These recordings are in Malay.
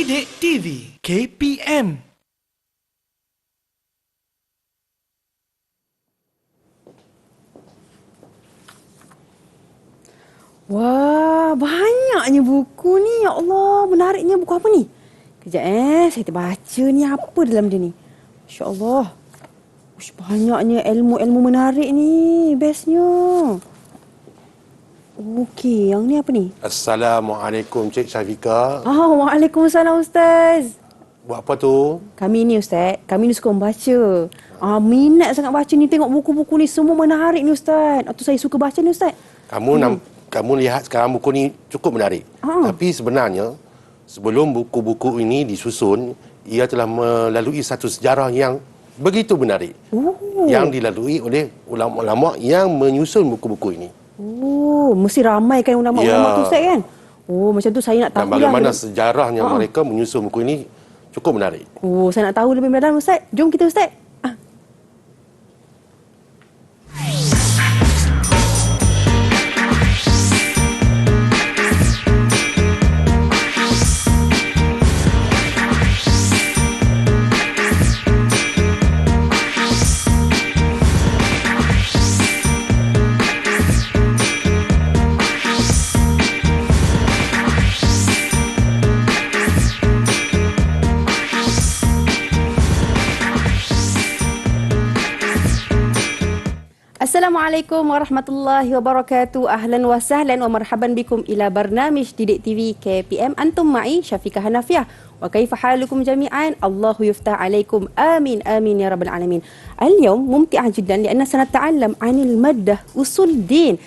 Didik TV KPM. Wah, banyaknya buku ni. Ya Allah, menariknya buku apa ni? Kejap saya terbaca ni apa dalam dia ni. Masya Allah. Ush, banyaknya ilmu-ilmu menarik ni. Bestnya. Okey, yang ni apa ni? Assalamualaikum Cik Syafiqah. Waalaikumsalam Ustaz. Buat apa tu? Kami ni Ustaz, kami ni suka membaca. Minat sangat baca ni, tengok buku-buku ni semua menarik ni Ustaz. Atau saya suka baca ni Ustaz. Kamu lihat sekarang buku ni cukup menarik. Tapi sebenarnya sebelum buku-buku ini disusun, ia telah melalui satu sejarah yang begitu menarik. Yang dilalui oleh ulama-ulama yang menyusun buku-buku ini. Mesti ramai kan ulama-ulama tu Ustaz kan? Macam tu saya nak tahu. Dan bagaimana sejarahnya mereka menyusun buku ini cukup menarik. Saya nak tahu lebih mendalam Ustaz. Jom kita Ustaz. Assalamualaikum warahmatullahi wabarakatuh. Ahlan wa sahlan wa marhaban bikum ila barnamij Didik TV KPM. Antum ma'i Syafiqah Hanafiah. Wa kaifa halukum jami'an? Allahu yuftah alaikum. Amin amin ya rabbal alamin. Al-yawm mumti'ah jiddan lianna sanata'allam 'anil maddah usul din.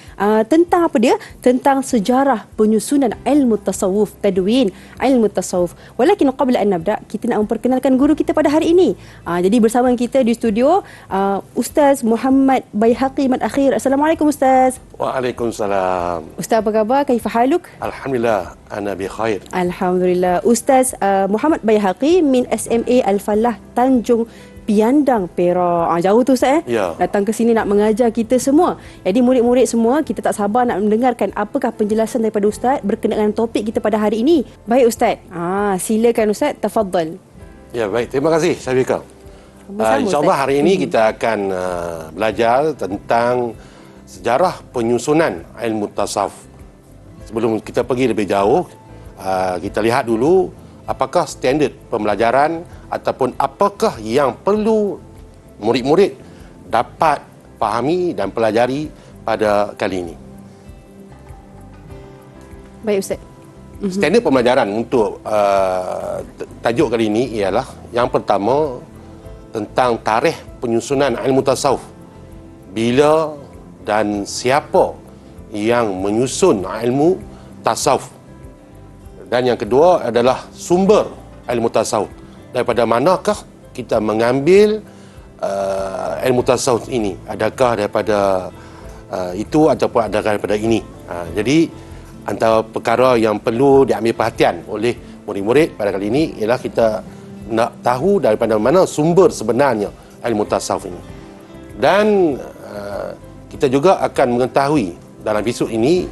Tentang apa dia? Tentang sejarah penyusunan ilmu tasawuf, tadwin ilmu tasawuf. Walakin qabla an nabda, kita nak memperkenalkan guru kita pada hari ini. Jadi bersama kita di studio Ustaz Muhammad Baihaqi Mat Akhir. Assalamualaikum Ustaz. Waalaikumsalam. Ustaz apa khabar? Kaifa haluk? Alhamdulillah, ana bi khair. Alhamdulillah. Ustaz Muhammad Baihaqi min SMA Al-Falah Tanjung Piandang, Perak. Jauh tu Ustaz Ya. Datang ke sini nak mengajar kita semua. Jadi murid-murid semua, kita tak sabar nak mendengarkan apakah penjelasan daripada Ustaz berkenaan dengan topik kita pada hari ini. Baik Ustaz. Silakan Ustaz, tafadhal. Ya, baik. Terima kasih Syafiqah. InsyaAllah hari ini kita akan belajar tentang sejarah penyusunan ilmu tasawuf. Sebelum kita pergi lebih jauh, kita lihat dulu apakah standard pembelajaran ataupun apakah yang perlu murid-murid dapat fahami dan pelajari pada kali ini. Baik Ustaz. Standard pembelajaran untuk tajuk kali ini ialah yang pertama tentang tarikh penyusunan ilmu tasawuf. Bila dan siapa yang menyusun ilmu tasawuf. Dan yang kedua adalah sumber ilmu tasawuf. Daripada manakah kita mengambil ilmu tasawuf ini? Adakah daripada itu ataupun adakah daripada ini? Jadi antara perkara yang perlu diambil perhatian oleh murid-murid pada kali ini ialah kita nak tahu daripada mana sumber sebenarnya ilmu tasawuf ini. Dan kita juga akan mengetahui dalam episod ini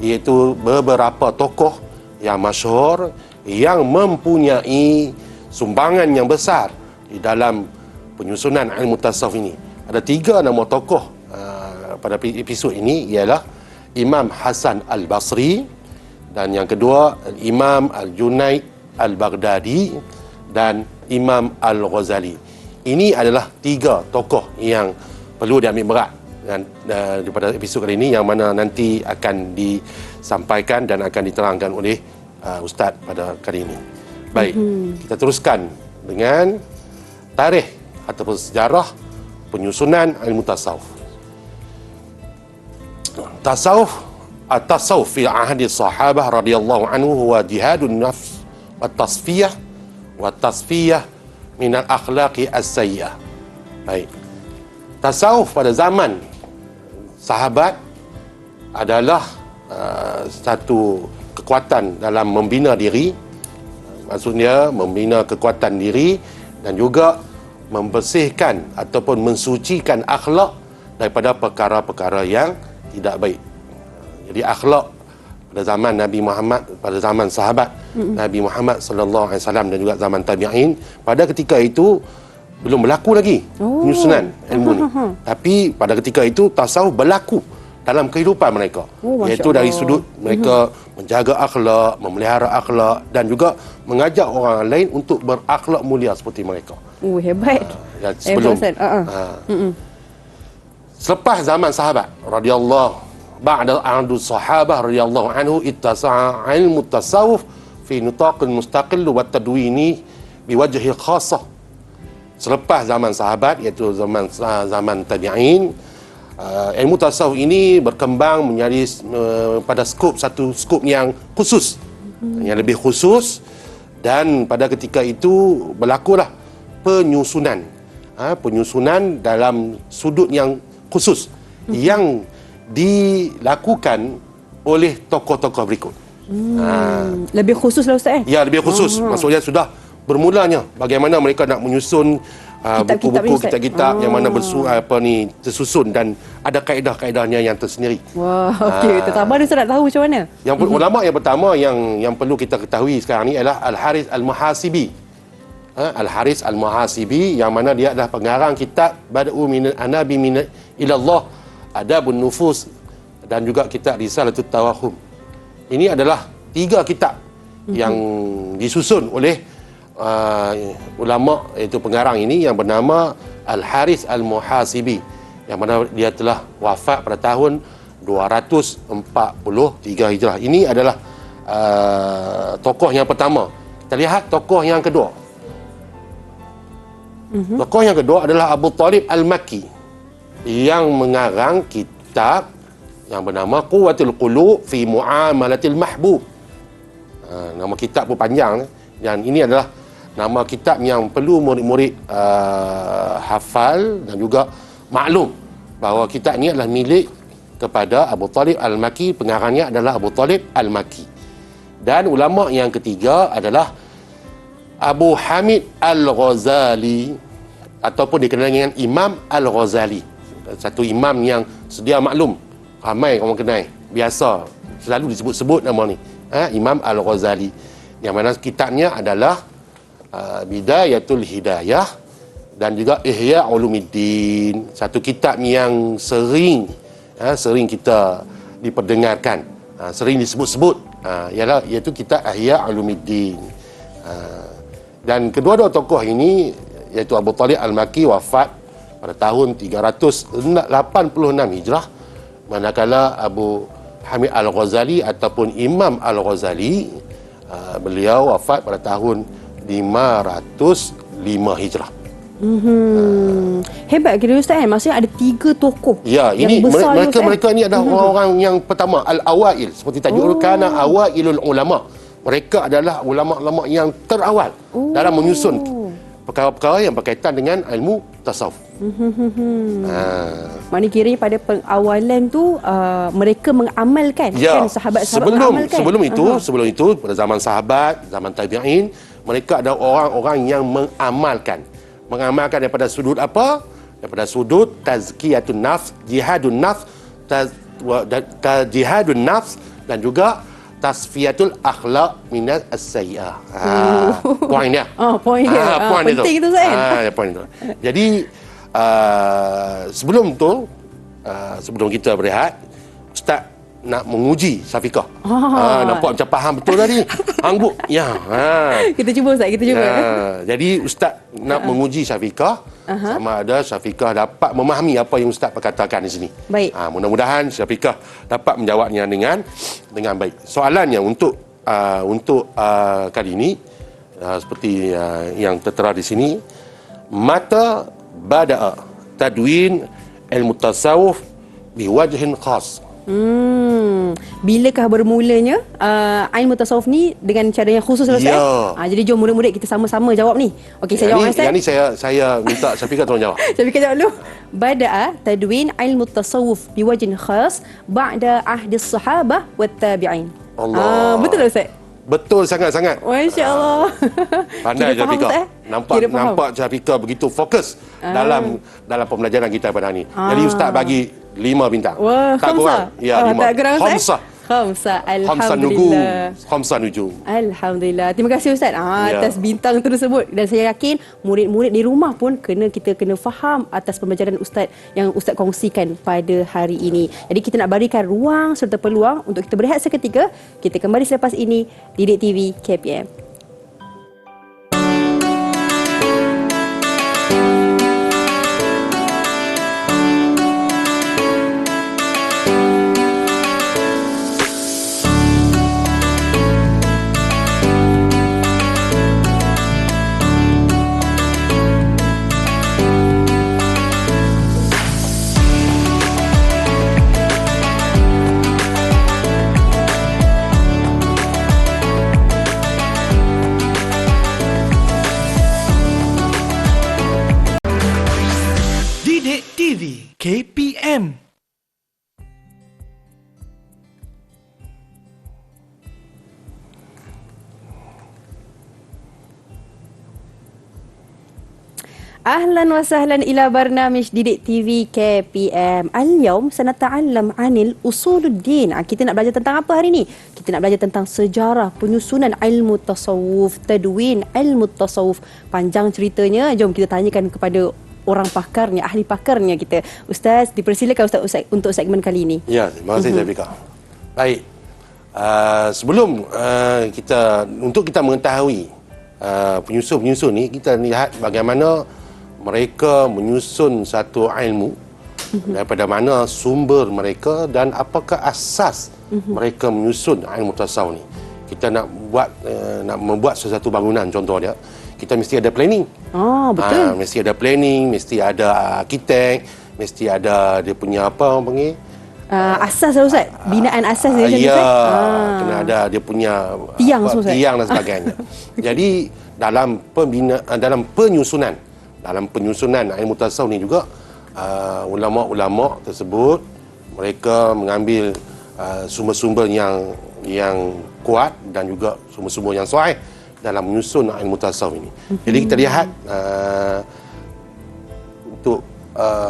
iaitu beberapa tokoh yang masyhur yang mempunyai sumbangan yang besar di dalam penyusunan ilmu tasawuf ini. Ada 3 nama tokoh pada episod ini ialah Imam Hasan Al-Basri, dan yang kedua Imam Al-Junaid Al-Baghdadi dan Imam Al-Ghazali. Ini adalah 3 tokoh yang perlu diambil berat daripada episod kali ini, yang mana nanti akan disampaikan dan akan diterangkan oleh Ustaz pada kali ini. Baik, kita teruskan dengan tarikh ataupun sejarah penyusunan ilmu tasawuf. Tasawuf fi ahdi sahabah radhiyallahu anhu huwa jihadun nafs wa tasfiyah min al-akhlaqi as-sayyi'ah. Baik. Tasawuf pada zaman sahabat adalah satu kekuatan dalam membina diri. Maksudnya membina kekuatan diri dan juga membersihkan ataupun mensucikan akhlak daripada perkara-perkara yang tidak baik. Jadi akhlak pada zaman Nabi Muhammad, pada zaman sahabat Nabi Muhammad sallallahu alaihi wasallam dan juga zaman tabi'in. Pada ketika itu belum berlaku lagi penyusunan ilmu ni. Tapi pada ketika itu tasawuf berlaku dalam kehidupan mereka. Iaitu dari sudut mereka menjaga akhlak, memelihara akhlak dan juga mengajak orang lain untuk berakhlak mulia seperti mereka. Hebat. Dan sebelum selepas zaman sahabat radhiyallahu ba'da ahdu sahabah radhiyallahu anhu ittasa'a ilmu tasawuf fi nitaqil mustaqil wa tadwini biwajhi khassah. Selepas zaman sahabat iaitu zaman tabi'in, ilmu tasawuf ini berkembang menjadi pada satu skop yang khusus, yang lebih khusus, dan pada ketika itu berlakulah penyusunan dalam sudut yang khusus yang dilakukan oleh tokoh-tokoh berikut. Lebih khusus lah Ustaz Ya, lebih khusus. Maksudnya sudah bermulanya bagaimana mereka nak menyusun buku-buku, kitab-kitab yang mana tersusun dan ada kaedah-kaedahnya yang tersendiri. Wah, okey. Terutama dia nak tahu macam mana. Yang ulama yang pertama yang perlu kita ketahui sekarang ni adalah Al-Harith Al-Muhasibi. Al-Harith Al-Muhasibi yang mana dia adalah pengarang kitab Bada'u min Anabi min Ilallah, Adabun Nufus dan juga kitab Risalatut Tawahum. Ini adalah 3 kitab yang disusun oleh ulama, iaitu pengarang ini yang bernama Al-Harith Al-Muhasibi, yang mana dia telah wafat pada tahun 243 Hijrah. Ini adalah tokoh yang pertama. Kita lihat tokoh yang kedua. Tokoh yang kedua adalah Abu Talib Al-Makki yang mengarang kitab yang bernama Quwwatul Qulub fi Muamalatil Mahbub. Nama kitab pun panjang, dan ini adalah nama kitab yang perlu murid-murid hafal dan juga maklum bahawa kitab ini adalah milik kepada Abu Talib Al-Makki. Pengarangnya adalah Abu Talib Al-Makki. Dan ulama yang ketiga adalah Abu Hamid Al-Ghazali, ataupun dikenal dengan Imam Al-Ghazali. Satu imam yang sedia maklum, ramai orang kenal, biasa selalu disebut-sebut nama ni, Imam Al-Ghazali, yang mana kitabnya adalah Bidayatul Hidayah dan juga Ihya Ulumuddin. Satu kitab yang sering kita diperdengarkan, sering disebut-sebut, iaitu kitab Ihya Ulumuddin. Dan kedua-dua tokoh ini, iaitu Abu Talib Al-Makki, wafat pada tahun 386 Hijrah, manakala Abu Hamid Al-Ghazali ataupun Imam Al-Ghazali, beliau wafat pada tahun 505 Hijrah. Hebat kira Ustaz. Maksudnya ada 3 tokoh. Ya, ini mereka ni adalah orang-orang yang pertama, Al-Awail, seperti tajuk kana Awailul Ulama. Mereka adalah ulama-ulama yang terawal dalam menyusun perkara-perkara yang berkaitan dengan ilmu tasawuf. Maknanya kira pada pengawalan tu mereka mengamalkan, kan, sahabat-sahabat mengamalkan. Sebelum itu pada zaman sahabat, zaman tabi'in, mereka adalah orang-orang yang mengamalkan daripada sudut apa? Daripada sudut tazkiyatun nafs, jihadun nafs, jihadun nafs, dan juga tasfiyatul akhlaq minal as-sayyi'ah. Poin dia. Poin dia. Penting tu Ustaz. Poin tu. Jadi sebelum kita berehat, Ustaz nak menguji Syafiqah. Nampak macam faham betul tadi. Hangbuk. Kita cuba Ustaz, kita cuba. Jadi Ustaz nak menguji Syafiqah, sama ada Syafiqah dapat memahami apa yang Ustaz perkatakan di sini. Baik. Mudah-mudahan Syafiqah dapat menjawabnya dengan baik. Soalannya untuk kali ini seperti yang tertera di sini, mata bada'a tadwin ilmu tasawuf biwajhin khas. Bilakah bermulanya ilmu tasawuf ni dengan cara yang khusus Ustaz? Jadi jom murid-murid kita sama-sama jawab ni. Okey, saya jawab Ustaz. Yang ni saya minta Syafiqah tolong jawab. Syafiqah jawab dulu. Bada'a tadwin ilmu tasawuf biwajhin khas ba'da ahdi sahabah wat tabi'in. Allah. Betul Ustaz? Betul sangat-sangat. Masya-Allah. Pandai Syafiqah. Nampak Syafiqah begitu fokus dalam pembelajaran kita pada hari ini. Jadi Ustaz bagi 5 bintang. Wah, tak kurang. Ya, 5. Tak kurang Ustaz. Khamsah. Khamsa. Khamsa nujum. Alhamdulillah. Khamsa nujum. Alhamdulillah. Terima kasih Ustaz Ya. atas bintang tersebut, dan saya yakin murid-murid di rumah pun kita kena faham atas pembelajaran Ustaz yang Ustaz kongsikan pada hari ini. Jadi kita nak berikan ruang serta peluang untuk kita berehat seketika. Kita kembali selepas ini Didik TV KPM. Didik TV KPM. أهلا وسهلا إلى برنامج Didik TV KPM. اليوم سنتعلم عن الأصول الدين. Kita nak belajar tentang apa hari ini? Kita nak belajar tentang sejarah penyusunan ilmu tasawuf, tadwin ilmu tasawuf. Panjang ceritanya, jom kita tanyakan kepada orang pakarnya, ahli pakarnya kita. Ustaz, dipersilakan Ustaz untuk segmen kali ini. Ya, terima kasih Zabika. Baik. Sebelum untuk kita mengetahui penyusun-penyusun ni, kita lihat bagaimana mereka menyusun satu ilmu, daripada mana sumber mereka dan apakah asas mereka menyusun ilmu tasawuf ni. Kita nak membuat sesuatu bangunan, contoh dia, kita mesti ada planning. Oh, betul. Mesti ada planning, mesti ada arkitek, mesti ada dia punya apa orang panggil, Asas lah Ustaz. Binaan asas dia macam tu, ya, Ustaz. kena ada dia punya Tiang semua, Ustaz. tiang dan sebagainya. Jadi dalam penyusunan ilmu tasawuf ni juga, ulama-ulama tersebut mereka mengambil sumber-sumber yang kuat dan juga sumber-sumber yang sahih dalam menyusun ilmu tasawuf ini. Jadi kita lihat untuk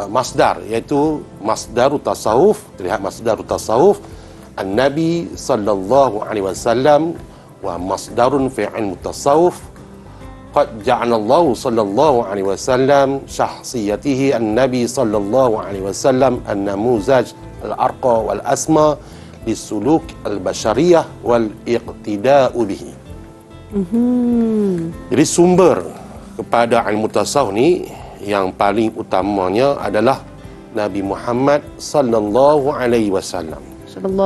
masdar, iaitu masdarut tasawuf. Terlihat masdarut tasawuf an-nabi sallallahu alaihi wasallam wa masdarun fi ilmu tasawuf qad ja'alallahu sallallahu alaihi wasallam syakhsiyatihi an-nabi sallallahu alaihi wasallam an-namuzaj al-arqa wal asma lisuluk al-bashariyah wal iqtida'u bihi. Jadi sumber kepada ilmu tasawuf ni yang paling utamanya adalah Nabi Muhammad sallallahu alaihi wasallam.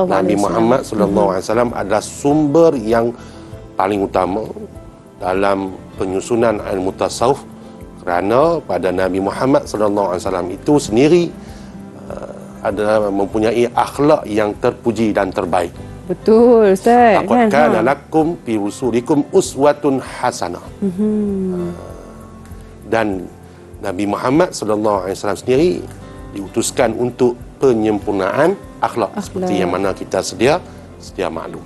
Nabi Muhammad sallallahu alaihi wasallam adalah sumber yang paling utama dalam penyusunan ilmu tasawuf, kerana pada Nabi Muhammad sallallahu alaihi wasallam itu sendiri adalah mempunyai akhlak yang terpuji dan terbaik. Betul Ustaz. Laqad kana lakum fi rusulikum uswatun hasanah. Dan Nabi Muhammad sallallahu alaihi wasallam sendiri diutuskan untuk penyempurnaan akhlak, seperti yang mana kita sedia maklum.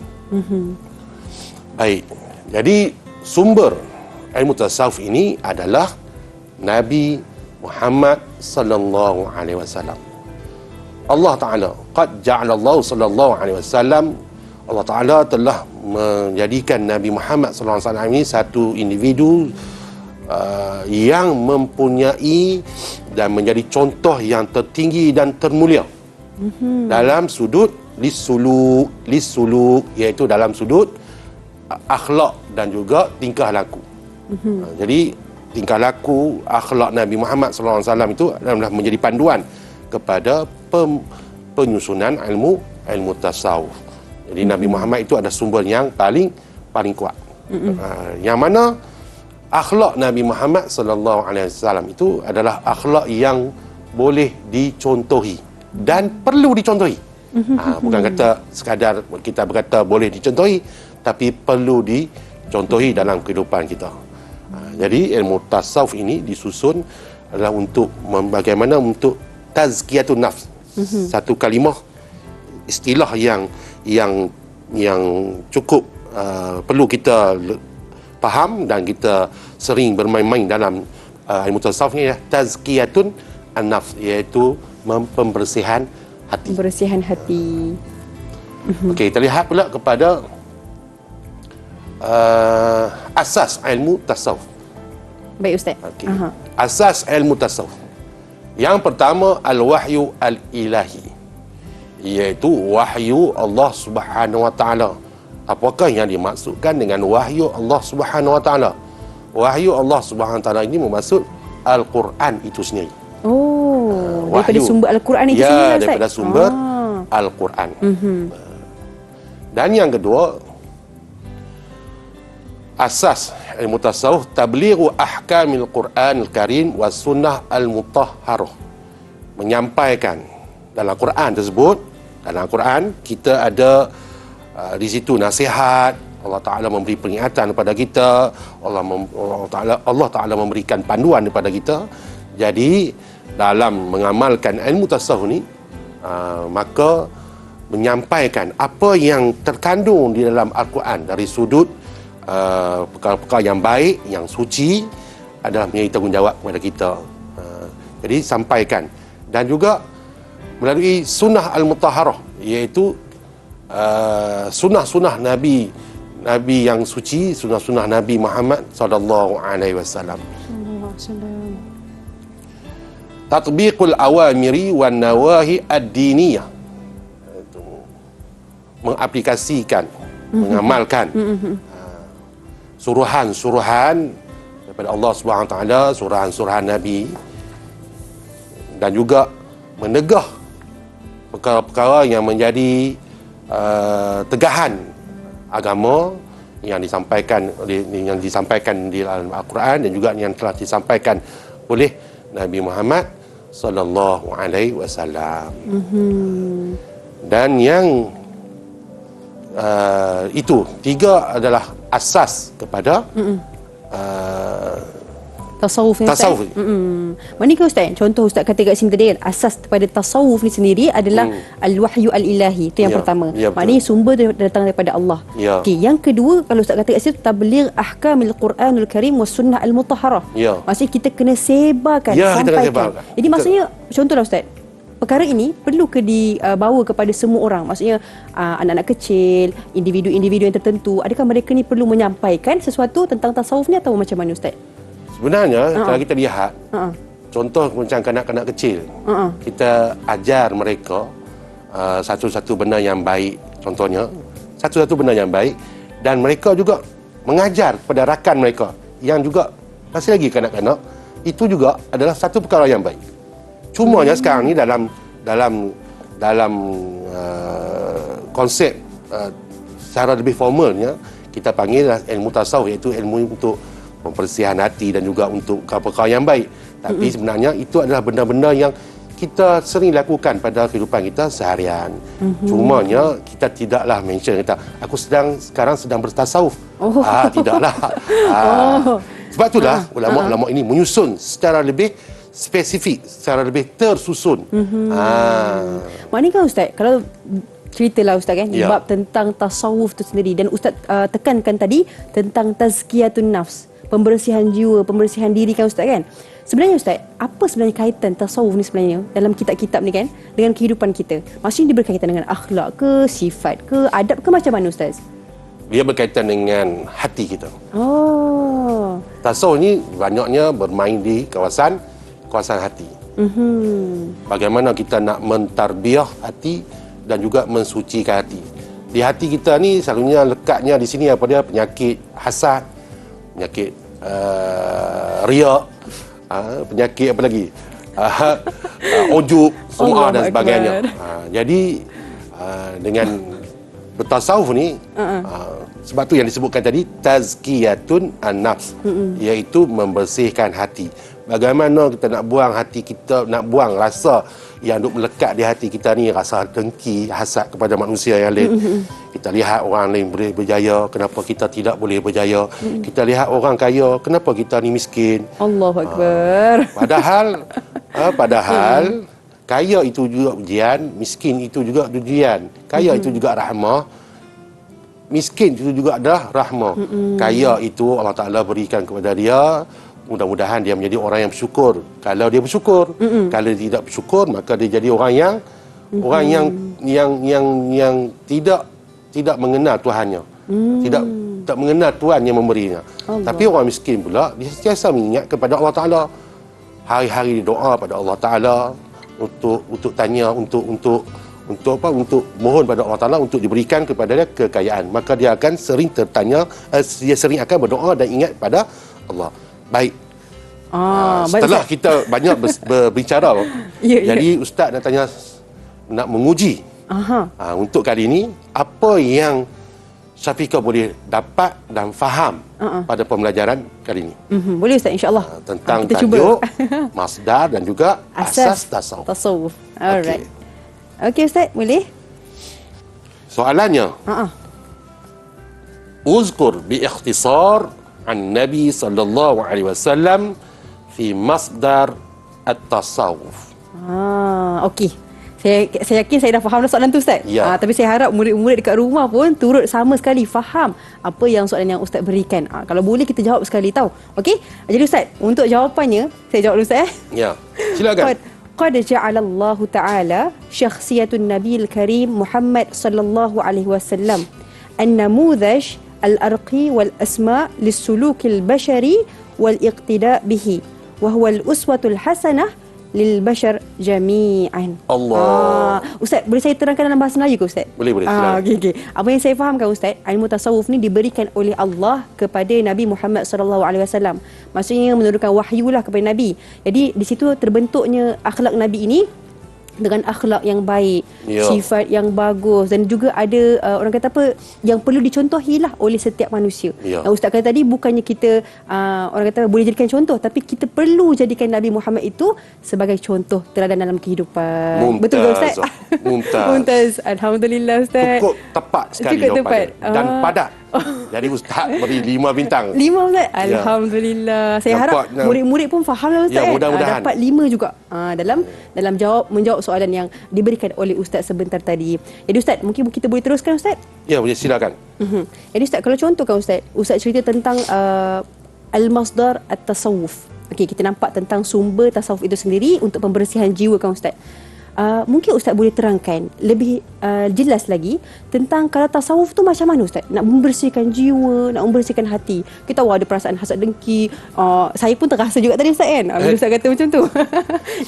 Baik. Jadi sumber ilmu tasawuf ini adalah Nabi Muhammad sallallahu alaihi wasallam. Allah Taala qad ja'alallahu sallallahu alaihi wasallam, Allah Taala telah menjadikan Nabi Muhammad sallallahu alaihi wasallam ini satu individu yang mempunyai dan menjadi contoh yang tertinggi dan termulia dalam sudut lisuluk, iaitu dalam sudut akhlak dan juga tingkah laku. Jadi tingkah laku, akhlak Nabi Muhammad SAW itu adalah menjadi panduan kepada penyusunan ilmu tasawuf. Jadi Nabi Muhammad itu ada sumber yang paling kuat. Yang mana akhlak Nabi Muhammad SAW itu adalah akhlak yang boleh dicontohi dan perlu dicontohi. Bukan kata sekadar kita berkata boleh dicontohi, tapi perlu dicontohi dalam kehidupan kita. Jadi ilmu tasawuf ini disusun adalah untuk bagaimana untuk tazkiyatun nafs. Satu kalimah, istilah yang cukup perlu kita faham dan kita sering bermain-main dalam ilmu tasawuf ni, tazkiyatun an-nafs, iaitu pembersihan hati. Pembersihan hati. Okey, kita lihat pula kepada asas ilmu tasawuf. Baik Ustaz. Okey. Asas ilmu tasawuf. Yang pertama, al-wahyu al-ilahi, iaitu wahyu Allah Subhanahu wa taala. Apakah yang dimaksudkan dengan wahyu Allah Subhanahu wa taala? Wahyu Allah Subhanahu wa taala ini bermaksud Al-Quran itu sendiri. Oh, daripada sumber Al-Quran itu sendiri, ya, Ustaz? daripada sumber Al-Quran. Dan yang kedua, asas ilmu tasawuf, tablighu ahkamil Quran al-Karim was sunnah al-mutahharah. Menyampaikan dalam Quran tersebut, dalam Quran kita ada di situ nasihat, Allah Taala memberi peringatan kepada kita, Allah Taala memberikan panduan kepada kita. Jadi dalam mengamalkan ilmu tasawuf ni, maka menyampaikan apa yang terkandung di dalam Al-Quran dari sudut perkara-perkara yang baik, yang suci, adalah menjadi tanggungjawab kepada kita. Jadi sampaikan. Dan juga melalui sunnah al-mutahharah, iaitu sunnah-sunnah Nabi yang suci, sunnah-sunnah Nabi Muhammad sallallahu alaihi wasallam. Tatbiqul awamiri wan nawahi ad-diniyah. Mengaplikasikan, mengamalkan suruhan-suruhan daripada Allah Subhanahu Wa Taala, suruhan-suruhan Nabi, dan juga menegah perkara-perkara yang menjadi tegahan agama yang disampaikan di dalam Al-Quran, dan juga yang telah disampaikan oleh Nabi Muhammad sallallahu alaihi wasallam. Dan yang itu tiga adalah asas kepada tasawuf ni, tasawuf. Mana ke Ustaz? Contoh Ustaz kata kat sini tadi kan, asas kepada tasawuf ni sendiri adalah al-wahyu al-ilahi. Itu yang pertama. Maknanya sumber datang daripada Allah. Okey, yang kedua, kalau Ustaz kata kat situ, tabligh ahkamil Quranul Karim was sunnah al-mutahharah. Maksudnya kita kena sebarkan, sampaikan. Jadi maksudnya, contohlah Ustaz, perkara ini perlu ke dibawa kepada semua orang? Maksudnya anak-anak kecil, individu-individu yang tertentu, adakah mereka ni perlu menyampaikan sesuatu tentang tasawuf ni atau macam mana Ustaz? Sebenarnya kalau kita lihat contoh macam kanak-kanak kecil, kita ajar mereka satu-satu benda yang baik, contohnya satu-satu benda yang baik, dan mereka juga mengajar kepada rakan mereka yang juga masih lagi kanak-kanak, itu juga adalah satu perkara yang baik. Cumanya sekarang ni dalam konsep secara lebih formalnya kita panggil ilmu tasawuf, iaitu ilmu untuk mempersihan hati dan juga untuk perkara yang baik. Tapi sebenarnya itu adalah benda-benda yang kita sering lakukan pada kehidupan kita seharian. Cumanya kita tidaklah mention kata aku sekarang sedang bertasawuf. Tidaklah. Sebab itulah ulama-ulama ini menyusun secara lebih spesifik, secara lebih tersusun. Maknanya kan Ustaz, kalau ceritalah Ustaz kan, bab tentang tasawuf tu sendiri, dan Ustaz tekankan tadi tentang tazkiyatun nafs, pembersihan jiwa, pembersihan diri kan Ustaz kan. Sebenarnya Ustaz, apa sebenarnya kaitan tasawuf ni sebenarnya dalam kitab-kitab ni kan dengan kehidupan kita? Maksudnya dia berkaitan dengan akhlak ke, sifat ke, adab ke, macam mana Ustaz? Dia berkaitan dengan hati kita. Tasawuf ni banyaknya bermain di kawasan hati. Bagaimana kita nak mentarbiah hati dan juga mensucikan hati. Di hati kita ni selalunya lekatnya di sini apa dia, penyakit hasad, penyakit riak, penyakit apa lagi, ujub, sum'ah dan sebagainya. Jadi dengan bertasawuf ni, sebab tu yang disebutkan tadi tazkiyatun an-nafs, iaitu membersihkan hati. Bagaimana kita nak buang hati kita, nak buang rasa yang duk melekat di hati kita ni, rasa dengki, hasad kepada manusia yang lain. Kita lihat orang lain boleh berjaya, kenapa kita tidak boleh berjaya? Kita lihat orang kaya, kenapa kita ni miskin? Allahu Akbar. Padahal kaya itu juga ujian, miskin itu juga ujian. Kaya itu juga rahmah, miskin itu juga adalah rahmah. Kaya itu Allah Ta'ala berikan kepada dia, mudah-mudahan dia menjadi orang yang bersyukur. Kalau dia bersyukur, kalau dia tidak bersyukur, maka dia jadi orang yang yang tidak mengenal Tuhannya. Tidak mengenal Tuhan yang memberinya. Tapi orang miskin pula dia sentiasa mengingat kepada Allah Taala. Hari-hari doa pada Allah Taala untuk tanya untuk mohon pada Allah Taala untuk diberikan kepada dia kekayaan. Maka dia akan sering dia sering akan berdoa dan ingat pada Allah. Baik. Setelah kita banyak berbicara, jadi Ustaz nak menguji. Untuk kali ini, apa yang Syafiqah boleh dapat dan faham pada pembelajaran kali ini? Boleh Ustaz, insya-Allah. Tentang kita tajuk, cuba. masdar dan juga asas tasawuf. Alright. Okey Ustaz, boleh? Soalannya, uzkur bi ikhtisar an Nabi sallallahu alaihi wasallam fi masdar at-tasawuf. Okey. Saya yakin saya dah faham dah soalan tu Ustaz. Ya. Tapi saya harap murid-murid dekat rumah pun turut sama sekali faham apa yang soalan yang Ustaz berikan. Kalau boleh kita jawab sekali tahu. Okey? Jadi Ustaz, untuk jawapannya saya jawab dulu Ustaz. Ya. Silakan. Qad ja'ala Allah Ta'ala syakhsiyatun Nabiil Karim Muhammad sallallahu alaihi wasallam an-namudhaj al-arqi wal asma' lis-sulukil bashari wal iqtida' bihi wa huwa al-uswatul hasanah lil bashar jami'an. Allah. Ustaz, boleh saya terangkan dalam bahasa Melayu ke Ustaz? Boleh, silakan. Okey. Apa yang saya fahamkan Ustaz, ilmu tasawuf ni diberikan oleh Allah kepada Nabi Muhammad sallallahu alaihi wasallam. Maksudnya menurunkan wahyulah kepada Nabi. Jadi di situ terbentuknya akhlak Nabi ini dengan akhlak yang baik, sifat yang bagus dan juga ada orang kata apa yang perlu dicontohilah oleh setiap manusia. Ustaz kata tadi bukannya kita orang kata boleh jadikan contoh, tapi kita perlu jadikan Nabi Muhammad itu sebagai contoh teladan dalam kehidupan. Betul ke Ustaz? Mumtaz. Alhamdulillah Ustaz. Cukup tepat sekali jawapannya. Dan padat. Jadi Ustaz beri 5 bintang. 5 Ustaz? Alhamdulillah. Saya harap murid-murid pun faham lah Ustaz. Mudah-mudahan. Dapat 5 juga dalam menjawab soalan yang diberikan oleh Ustaz sebentar tadi. Jadi Ustaz, mungkin kita boleh teruskan Ustaz? Ya, boleh, silakan. Jadi Ustaz, kalau contohkan Ustaz cerita tentang al-masdar at-tasawuf. Okey, kita nampak tentang sumber tasawuf itu sendiri untuk pembersihan jiwa kan Ustaz. Mungkin Ustaz boleh terangkan lebih jelas lagi tentang kalau tasawuf tu macam mana Ustaz? Nak membersihkan jiwa, nak membersihkan hati. Kita tahu ada perasaan hasad dengki. Saya pun terasa juga tadi Ustaz kan. Ustaz kata macam tu.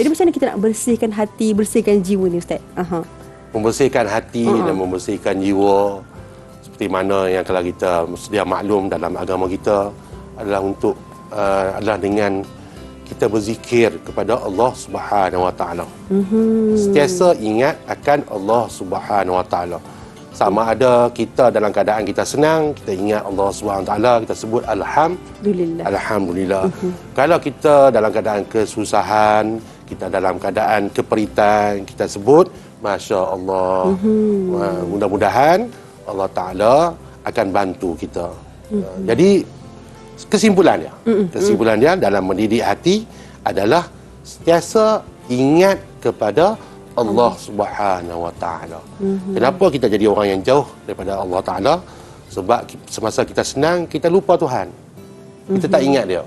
Jadi macam mana kita nak bersihkan hati, bersihkan jiwa ni Ustaz? Membersihkan hati dan membersihkan jiwa seperti mana yang telah kita sedia maklum dalam agama kita adalah adalah dengan kita berzikir kepada Allah Subhanahu Wa Taala. Sentiasa ingat akan Allah Subhanahu Wa Taala. Sama ada kita dalam keadaan kita senang, kita ingat Allah Subhanahu Wa Taala, kita sebut Alhamdulillah. Kalau kita dalam keadaan kesusahan, kita dalam keadaan keperitan, kita sebut Masya Allah. Mudah-mudahan Allah Taala akan bantu kita. Jadi kesimpulannya dalam mendidik hati adalah sentiasa ingat kepada Allah Subhanahu Wa Taala. Kenapa kita jadi orang yang jauh daripada Allah Taala? Sebab semasa kita senang kita lupa Tuhan. Kita tak ingat dia.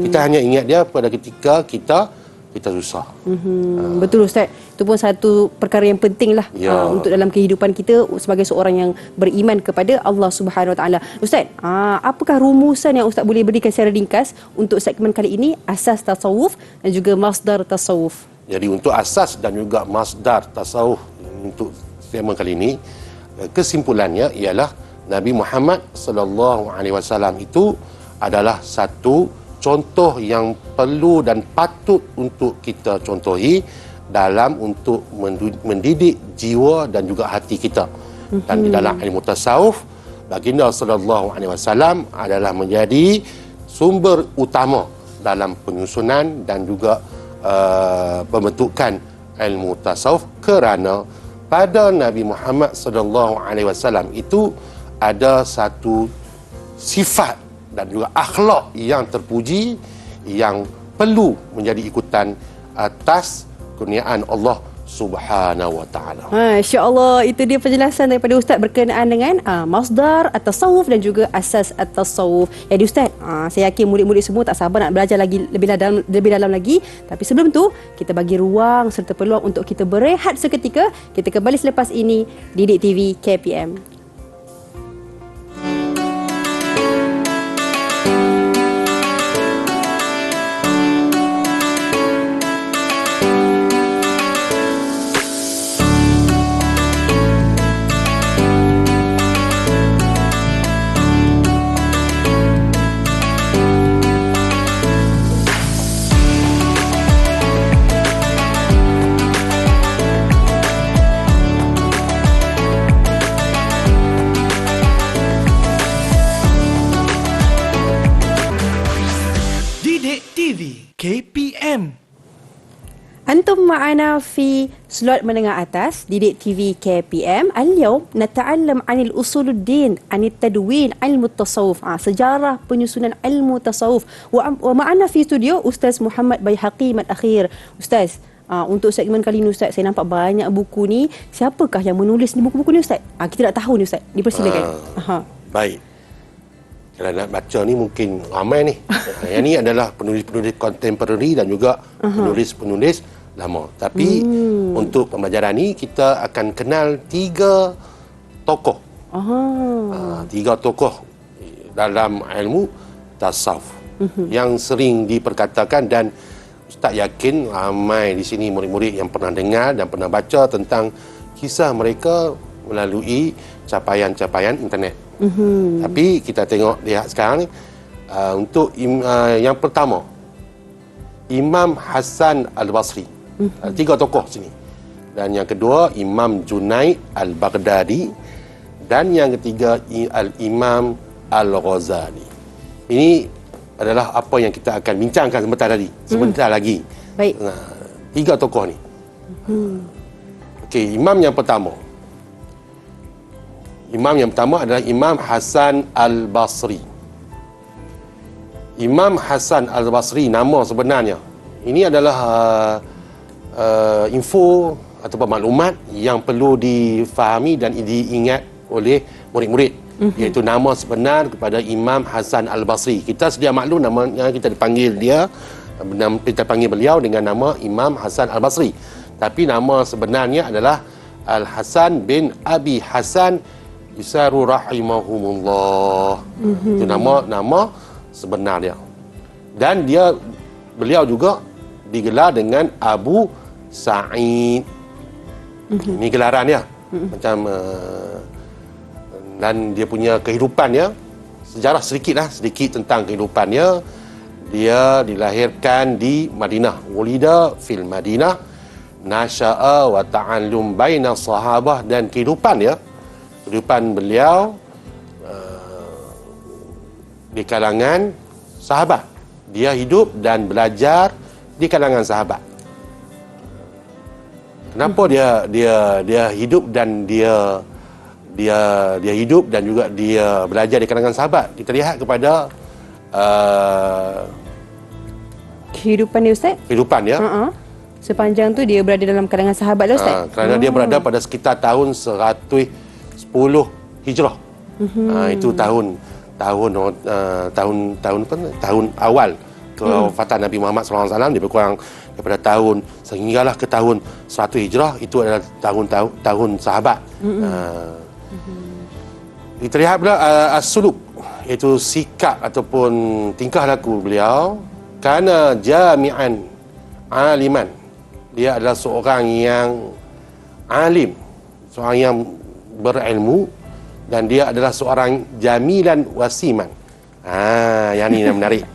Kita hanya ingat dia pada ketika kita susah. Betul Ustaz. Itu pun satu perkara yang penting lah untuk dalam kehidupan kita sebagai seorang yang beriman kepada Allah Subhanahu Wa Taala. Ustaz, apakah rumusan yang Ustaz boleh berikan secara ringkas untuk segmen kali ini, asas tasawuf dan juga masdar tasawuf? Jadi untuk asas dan juga masdar tasawuf untuk segmen kali ini, kesimpulannya ialah Nabi Muhammad sallallahu alaihi wasallam itu adalah satu contoh yang perlu dan patut untuk kita contohi dalam untuk mendidik jiwa dan juga hati kita. Dan di dalam ilmu tasawuf, baginda sallallahu alaihi wasallam adalah menjadi sumber utama dalam penyusunan dan juga pembentukan ilmu tasawuf, kerana pada Nabi Muhammad sallallahu alaihi wasallam itu ada satu sifat dan juga akhlak yang terpuji yang perlu menjadi ikutan atas kurniaan Allah Subhanahu wa ta'ala. Insya-Allah, itu dia penjelasan daripada Ustaz berkenaan dengan masdar at-tasawuf dan juga asas at-tasawuf. Jadi Ustaz, saya yakin murid-murid semua tak sabar nak belajar lagi lebih dalam lagi. Tapi sebelum tu, kita bagi ruang serta peluang untuk kita berehat seketika. Kita kembali selepas ini Didik TV KPM. Didik TV KPM. أنتم معنا في سلوت menengah atas Didik TV KPM. اليوم نتعلم عن الأصول الدين عن التدوين علم التصوف sejarah penyusunan ilmu tasawuf. ومعنا في استوديو أستاذ محمد بيهقي الأخير. Ustaz, untuk segmen kali ini Ustaz, saya nampak banyak buku ni. Siapakah yang menulis ni buku-buku ni Ustaz? Kita nak tahu ni Ustaz. Dipersilakan. Baik. Kalau nak baca ni mungkin ramai ni. Yang ni adalah penulis-penulis kontemporari dan juga penulis-penulis lama. Tapi untuk pembelajaran ni kita akan kenal 3 tokoh. 3 tokoh dalam ilmu tasawuf yang sering diperkatakan, dan Ustaz yakin ramai di sini murid-murid yang pernah dengar dan pernah baca tentang kisah mereka melalui capaian-capaian internet. Tapi kita lihat sekarang ni, untuk yang pertama, Imam Hasan Al-Basri. 3 tokoh sini. Dan yang kedua, Imam Junaid Al-Baghdadi. Dan yang ketiga, Al-Imam Al-Ghazali. Ini adalah apa yang kita akan bincangkan sebentar lagi. Baik. 3 tokoh ni. Okey, imam yang pertama. Imam yang pertama adalah Imam Hasan Al-Basri. Imam Hasan Al-Basri, nama sebenarnya. Ini adalah info ataupun maklumat yang perlu difahami dan diingat oleh murid-murid. Iaitu nama sebenar kepada Imam Hasan Al-Basri. Kita sedia maklum namanya, kita dipanggil kita panggil beliau dengan nama Imam Hasan Al-Basri. Tapi nama sebenarnya adalah Al-Hasan bin Abi Hasan Isaru rahimahumullah. Itu nama sebenar dia. Dan beliau juga digelar dengan Abu Sa'id. Ini gelaran dia. Macam dan dia punya kehidupannya, sejarah sedikit tentang kehidupannya. Dia dilahirkan di Madinah. Wulida fil Madinah, nasya'a wa ta'allum baina sahabah, dan kehidupan beliau di kalangan sahabat. Dia hidup dan belajar di kalangan sahabat. Kenapa dia hidup dan dia hidup dan juga dia belajar di kalangan sahabat? Kita lihat kepada kehidupan dia Ustaz. Kehidupan dia. Sepanjang tu dia berada dalam kalangan sahabat lah Ustaz. Kerana dia berada pada sekitar tahun 110 Hijrah. Itu tahun awal kewafatan Nabi Muhammad SAW. Lebih kurang daripada tahun sehinggalah ke tahun 100 Hijrah, itu adalah tahun sahabat. Kita lihat pula as-suluk, iaitu sikap ataupun tingkah laku beliau. Kana jami'an aliman, dia adalah seorang yang alim, seorang yang berilmu, dan dia adalah seorang jamilan wasiman. Yang ni yang menarik.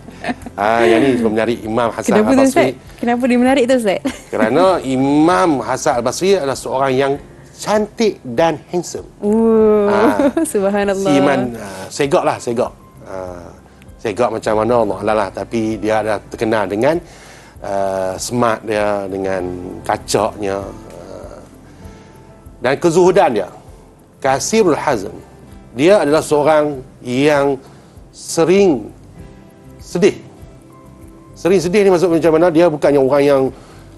Yang ni menarik Imam Hasan Al-Basri. Kenapa dia menarik tu Ustaz? Kerana Imam Hasan Al-Basri adalah seorang yang cantik dan handsome. Subhanallah. Siman segak. Segak macam mana Allah Alam lah. Tapi dia adalah terkenal dengan smart dia, dengan kacaknya, dan kezuhudan dia. Kasirul hazm. Dia adalah seorang yang sering sedih. Sering sedih ni maksud macam mana? Dia bukannya orang yang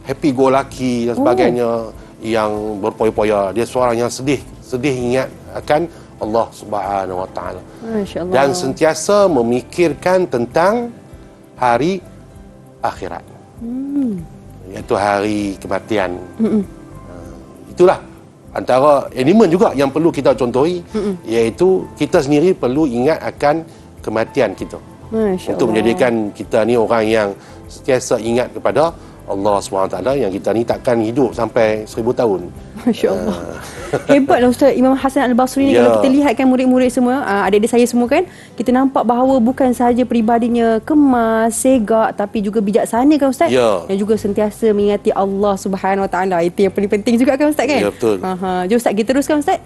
happy go lucky dan sebagainya. yang berpoya-poya. Dia seorang yang sedih ingat akan Allah Subhanahu Wa Taala. Masya-Allah. Dan sentiasa memikirkan tentang hari akhirat. Iaitu hari kematian. Itulah antara elemen juga yang perlu kita contohi, iaitu kita sendiri perlu ingat akan kematian kita. Masya Untuk Allah. menjadikan kita ni orang yang sentiasa ingat kepada Allah SWT, yang kita ni takkan hidup sampai 1000 tahun. Masya Allah. Hebatlah Ustaz Imam Hasan Al-Basri ni. Ya. Kalau kita lihat kan murid-murid semua, adik-adik saya semua kan, kita nampak bahawa bukan sahaja peribadinya kemas, segak, tapi juga bijaksana kan Ustaz? Ya. Dan juga sentiasa mengingati Allah Subhanahu Wa Taala. Itu yang paling penting juga kan Ustaz kan? Ya, betul. Jom Ustaz, kita teruskan Ustaz.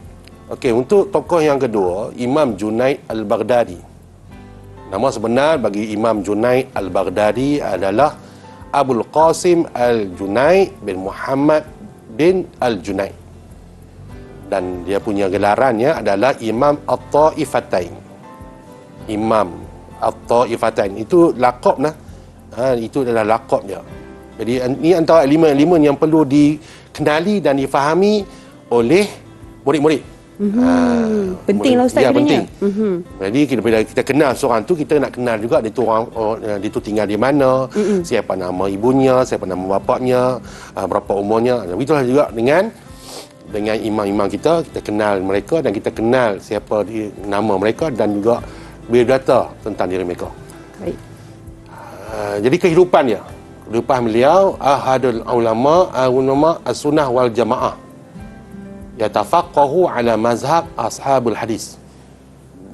Okey, untuk tokoh yang kedua, Imam Junaid Al-Baghdadi. Nama sebenar bagi Imam Junaid Al-Baghdadi adalah Abul Qasim Al-Junaid bin Muhammad bin Al-Junaid. Dan dia punya gelarannya adalah Imam At-Ta'ifatain. Imam At-Ta'ifatain. Itu lakab nah. Itu adalah lakab dia. Jadi ini antara elemen-elemen yang perlu dikenali dan difahami oleh murid-murid. Pentinglah Ustaz ya, kiranya. penting. Jadi bila kita kenal seorang tu, kita nak kenal juga dia tu orang, dia tu tinggal di mana, siapa nama ibunya, siapa nama bapaknya, berapa umurnya. Itulah juga dengan imam-imam kita kenal mereka dan kita kenal siapa nama mereka dan juga biodata tentang diri mereka. Baik. Jadi kehidupan beliau ahadul ulama as-sunnah wal jamaah, yatafaqahu ala mazhab ashabul hadis.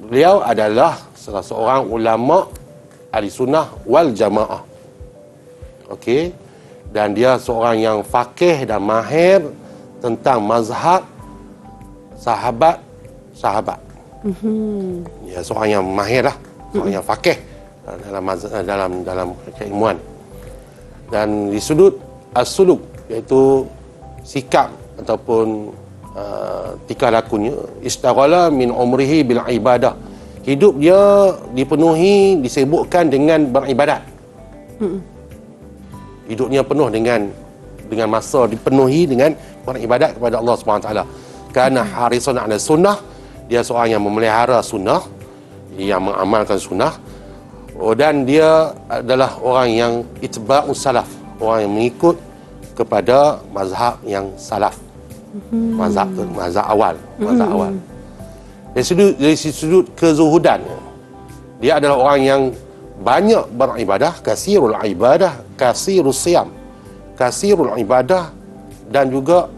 Beliau adalah salah seorang ulama ahli sunnah wal jamaah. Okey. Dan dia seorang yang faqih dan mahir tentang mazhab sahabat. Ya, seorang yang mahir lah, seorang yang faqih dalam keilmuan. Dan di sudut as-suluk, iaitu sikap ataupun tingkah lakunya, istaghala min umrihi bil ibadah. Hidup dia dipenuhi, disibukkan dengan beribadat. Hidupnya penuh dengan masa dipenuhi dengan beribadat kepada Allah SWT. Kerana harisan ala sunnah, dia seorang yang memelihara sunnah, yang mengamalkan sunnah. Dan dia adalah orang yang itba'us salaf, orang yang mengikut kepada mazhab yang salaf. Mazhab awal. Dari sudut kezuhudan, dia adalah orang yang banyak beribadah, kasirul siyam, kasirul ibadah dan juga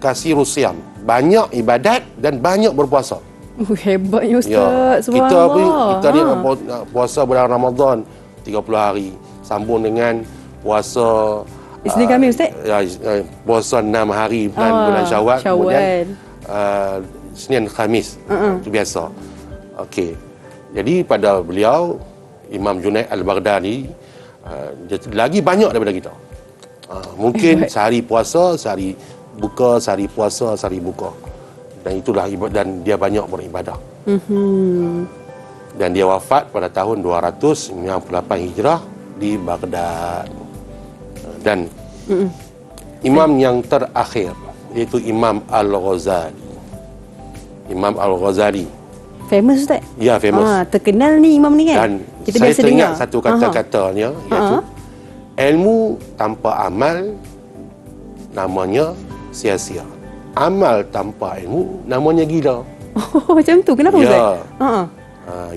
kasirus siyam, banyak ibadat dan banyak berpuasa. Hebatnya Ustaz. Ya, Subhanallah. kita ni puasa bulan Ramadan 30 hari, sambung dengan puasa Isnin Khamis Ustaz? Puasa 6 hari bulan Syawal. Kemudian Senin Khamis. Itu biasa. Okey. Jadi pada beliau, Imam Junaid Al-Baghdadi, dia lagi banyak daripada kita. Mungkin sehari puasa, sehari buka, sehari puasa, sehari buka. Dan itulah ibadah, dan dia banyak beribadah. Dan dia wafat pada tahun 298 Hijrah di Baghdad. Dan imam yang terakhir iaitu Imam Al-Ghazali. Imam Al-Ghazali. Famous Ustaz? Ya, famous. Terkenal ni imam ni kan? Dan Kita saya biasa teringat dengar. satu kata-katanya, iaitu ilmu tanpa amal namanya sia-sia. Amal tanpa ilmu namanya gila. Oh, macam tu. Kenapa Ya. Ustaz?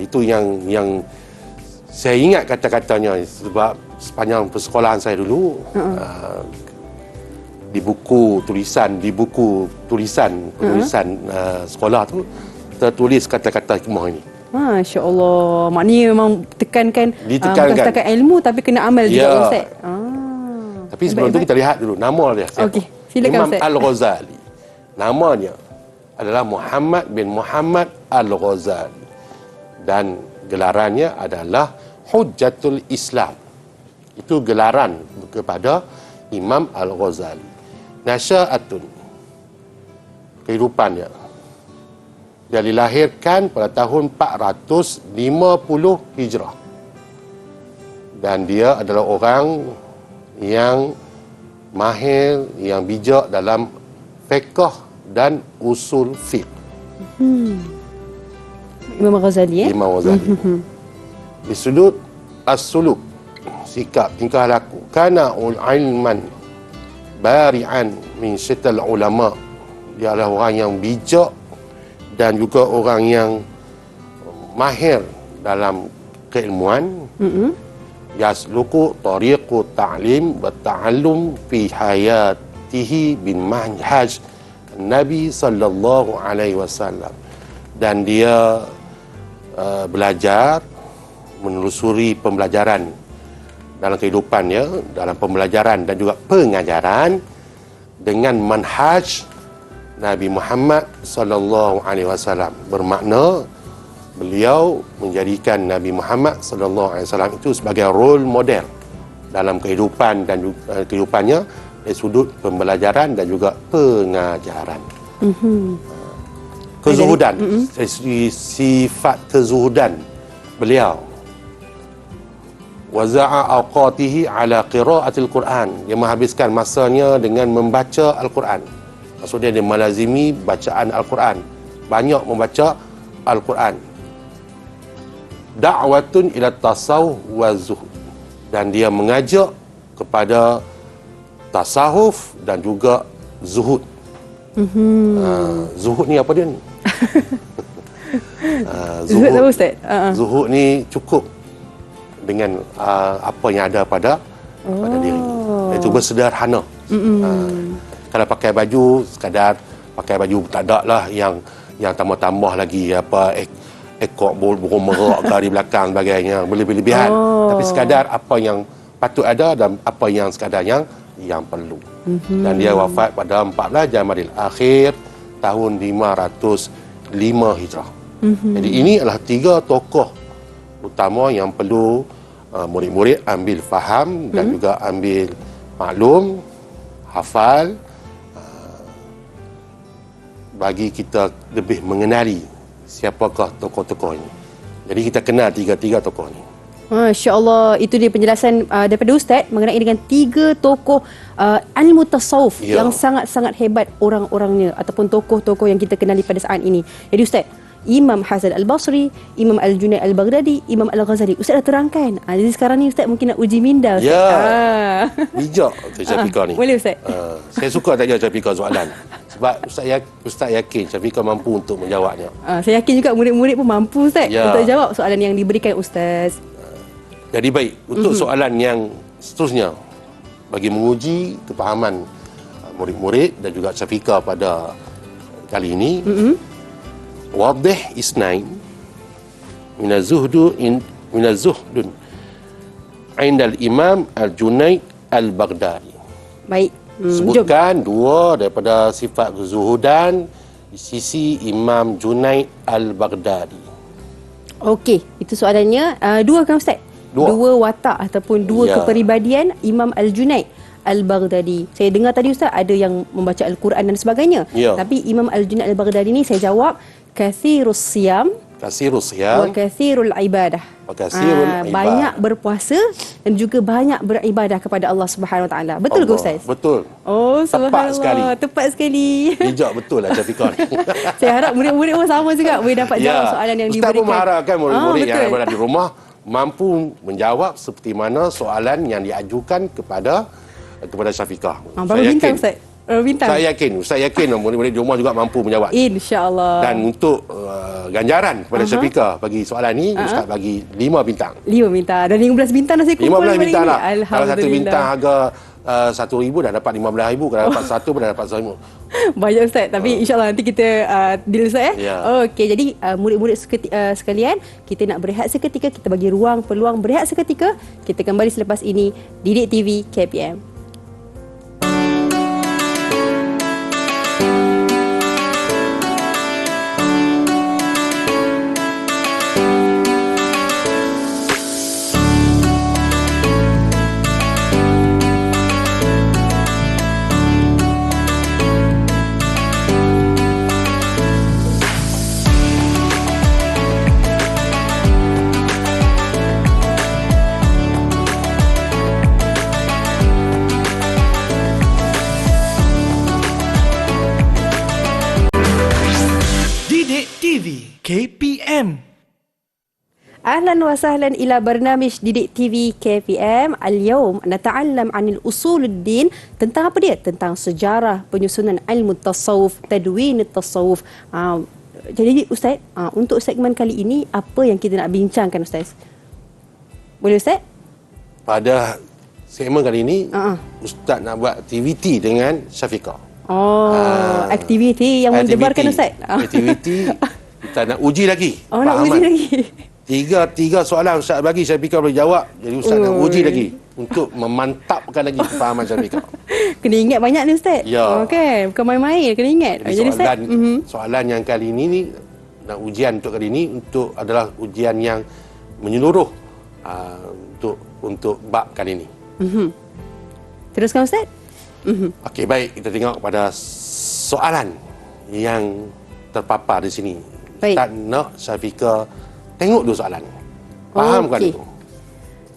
Itu yang saya ingat kata-katanya sebab sepanjang persekolahan saya dulu, di buku tulisan sekolah tu tertulis kata-kata hikmah ini. Masya Allah. Maknanya memang tekankan Ditekankan. bukan setakat ilmu tapi kena amal juga Ya. Ustaz. Tapi sebelum tu kita lihat dulu nama dia siapa. Okey, silakan Imam Ustaz. Al-Ghazali. Namanya adalah Muhammad bin Muhammad Al-Ghazali. Dan gelarannya adalah Hujjatul Islam. Itu gelaran kepada Imam Al-Ghazali. Nasya'atun, kehidupannya. Dia dilahirkan pada tahun 450 Hijrah. Dan dia adalah orang yang mahir yang bijak dalam fiqh dan usul fiqh. Imam Ghazali Imam Ghazali. Di sudut as-suluk, sikap tingkah laku, kana ilman bari'an min syital ulama, dia adalah orang yang bijak dan juga orang yang mahir dalam keilmuan. Yasluku tariqu ta'lim wa ta'allum fi hayatihi bin manhaj Nabi sallallahu alaihi wasallam, dan dia belajar, menelusuri pembelajaran dalam kehidupannya, dalam pembelajaran dan juga pengajaran dengan manhaj Nabi Muhammad sallallahu alaihi wasallam. Bermakna beliau menjadikan Nabi Muhammad sallallahu alaihi wasallam itu sebagai role model dalam kehidupan dan kehidupannya dari sudut pembelajaran dan juga pengajaran. Kezuhudan, dari segi sifat kezuhudan beliau. Waza'a awqatihi ala qira'atil Quran, dia menghabiskan masanya dengan membaca Al-Quran. Maksudnya dia melazimi bacaan Al-Quran, banyak membaca Al-Quran. Da'watun ila tasawuf wa zuhud, dan dia mengajak kepada tasawuf dan juga zuhud. Zuhud ni apa dia ni? Zuhud apa Ustaz? Zuhud ni cukup dengan apa yang ada pada diri, iaitu bersederhana. Kalau pakai baju, sekadar pakai baju, tak ada lah yang tambah-tambah lagi apa ekor burung merak ke di belakang sebagainya, berlebihan. Tapi sekadar apa yang patut ada dan apa yang sekadar yang perlu. Dan dia wafat pada 14 Jamadil Akhir tahun 505 Hijrah. Jadi ini adalah 3 tokoh utama yang perlu murid-murid ambil faham dan juga ambil maklum, hafal, bagi kita lebih mengenali siapakah tokoh-tokoh ini. Jadi kita kenal 3 tokoh ini. Masya Allah, itu dia penjelasan daripada Ustaz mengenai dengan 3 tokoh ilmu tasawuf yang sangat-sangat hebat orang-orangnya ataupun tokoh-tokoh yang kita kenali pada saat ini. Jadi Ustaz, Imam Hasan Al-Basri, Imam Al-Junaid Al-Baghdadi, Imam Al-Ghazali. Ustaz dah terangkan. Jadi sekarang ni Ustaz mungkin nak uji minda Ustaz. Ya. Bijak Syafiqah ni. Boleh Ustaz? Saya suka tanya Syafiqah soalan. Sebab Ustaz yakin Syafiqah mampu untuk menjawabnya. Saya yakin juga murid-murid pun mampu Ustaz untuk jawab soalan yang diberikan Ustaz. Jadi baik, untuk soalan yang seterusnya, bagi menguji kepahaman murid-murid dan juga Syafiqah pada kali ini, wadih isnain minazuhdun indal Imam Al-Junaid Al-Baghdadi. Baik. Sebutkan 2 daripada sifat kezuhudan di sisi Imam Junaid Al-Baghdadi. Okey, itu soalannya. 2 kan Ustaz? 2 watak ataupun 2 kepribadian Imam Al-Junaid Al-Baghdadi. Saya dengar tadi Ustaz ada yang membaca Al-Quran dan sebagainya. Tapi Imam Al-Junaid Al-Baghdadi ni saya jawab kathirus siyam wa kathirul ibadah. Banyak berpuasa dan juga banyak beribadah kepada Allah Subhanahu Wa Taala. Betul ke Ustaz? Betul. Oh, subhanallah. Tepat sekali. Bijak betul lah Syafiqah ni. Saya harap murid-murid pun sama juga boleh dapat jawab soalan yang diberikan. Ustaz pun mengharapkan murid-murid yang berada di rumah mampu menjawab seperti mana soalan yang diajukan kepada Syafiqah. Baru bintang Ustaz. Bintang. Ustaz yakin murid-murid di rumah juga mampu menjawab. InsyaAllah. Dan untuk ganjaran kepada Syafiqah bagi soalan ni, Ustaz bagi 5 bintang. 5 bintang. Dan 15 bintang dah saya kumpul. 15 bintang lah. Alhamdulillah. Kalau satu bintang harga 1,000 dah dapat 15,000. Kalau dapat 1 pun dah dapat 1,000. Banyak Ustaz. Tapi insyaAllah nanti kita deal Ustaz Okey, jadi murid-murid sekalian, kita nak berehat seketika. Kita bagi ruang, peluang berehat seketika. Kita kembali selepas ini. Didik TV KPM. KPM. أهلا وسهلا إلى برنامج Didik TV KPM. اليوم نتعلم عن الأصول الدين. Tentang apa dia? Tentang sejarah penyusunan ilmu tasawuf, tadwin tasawuf. Jadi Ustaz, untuk segmen kali ini apa yang kita nak bincangkan Ustaz? Boleh Ustaz? Pada segmen kali ini, Ustaz nak buat aktiviti dengan Syafiqah. Aktiviti yang mendebarkan Ustaz. Aktiviti kita nak uji lagi. Nak uji lagi. Tiga soalan Ustaz bagi, Syafiqah boleh jawab. Jadi Ustaz nak uji lagi untuk memantapkan lagi kefahaman Syafiqah. Kena ingat banyak ni Ustaz. Ya. Okey, bukan main-main, kena ingat. Jadi soalan yang kali ini ni, nak ujian untuk kali ini adalah ujian yang menyeluruh untuk bab kali ini. Teruskan Ustaz. Okey, baik, kita tengok pada soalan yang terpapar di sini. Baik. Ustaz nak Syafiqah tengok dulu soalan. Fahamkan dulu.